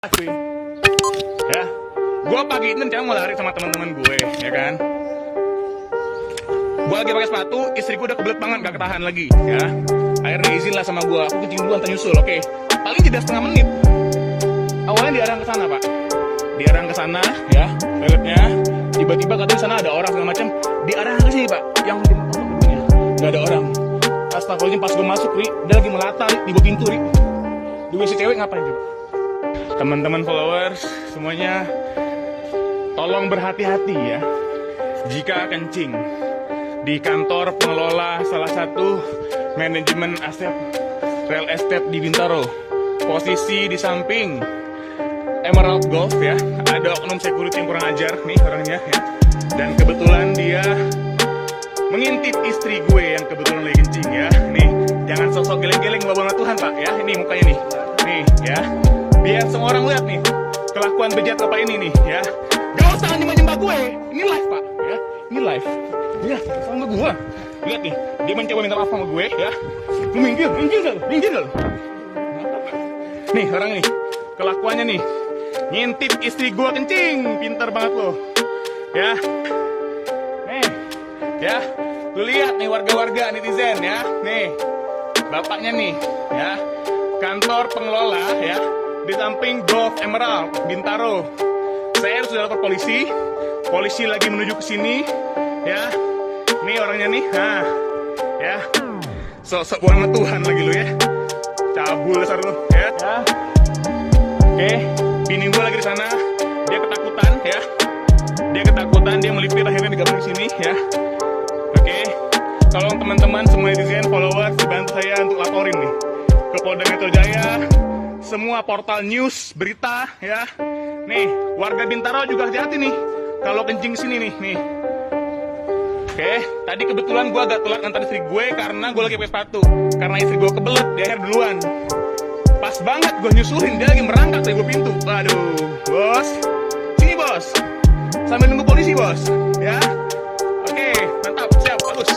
Cuy, ya, gue pagi ini rencana mau lari sama teman-teman gue, ya kan. Gue lagi pakai sepatu, istri gue udah kebelet banget, gak ketahan lagi, ya. Akhirnya izin lah sama gue, aku kencing dulu, antar nyusul, oke. Paling jeda setengah menit. Awalnya diarahkan ke sana, Pak. Diarahkan ke sana, ya, toiletnya. Tiba-tiba katanya di sana ada orang segala macam. Diarahkan ke sini, Pak. Yang gak ada orang. Astagfirullahaladzim, pas gue masuk, Ri, dia lagi melata, Ri, di bawah pintu, Ri. Dua si cewek ngapain coba? Teman-teman followers semuanya, tolong berhati-hati ya jika kencing di kantor pengelola salah satu manajemen aset real estate di Bintaro. Posisi di samping Emerald Golf ya, ada oknum security yang kurang ajar nih orangnya ya. Dan kebetulan dia mengintip istri gue yang kebetulan lagi kencing ya. Nih, jangan sosok geleng-geleng bawa Tuhan Pak ya. Ini mukanya nih. Nih ya. Biar semua orang lihat nih kelakuan bejat bapak ini nih ya. Gak usah nyembah-nyembah gue. Ini live Pak ya. Ini live. Ya, sama gue. Lihat nih, dia mencoba minta maaf sama gue ya. Lu minggir gak? Nih orang nih, kelakuannya nih. Ngintip istri gue kencing. Pinter banget lo. Ya. Nih. Ya. Lu lihat nih warga-warga netizen ya. Nih. Bapaknya nih ya. Kantor pengelola ya. Di samping Golf Emerald Bintaro. Saya sudah lapor polisi. Polisi lagi menuju ke sini. Ya. Nih orangnya nih. Nah. Ya. Sok-sok buang sama Tuhan lagi lu ya. Cabul dasar lu ya. Ya. Oke, bini gue lagi di sana. Dia ketakutan ya. Dia ketakutan, dia melipir akhirnya digabung di sini ya. Oke. Tolong teman-teman semua netizen followers dibantu saya untuk laporin nih ke Polda Metro Jaya. Semua portal news, berita ya. Nih, warga Bintaro juga hati-hati nih kalau kencing sini nih. Oke, tadi kebetulan gue agak telat ngantar istri gue karena gue lagi pakai sepatu. Karena istri gue kebelet, dia akhir duluan. Pas banget gue nyusulin, dia lagi merangkak dari pintu. Waduh, bos. Sini bos. Sambil nunggu polisi bos. Ya. Oke, mantap, siap, bagus.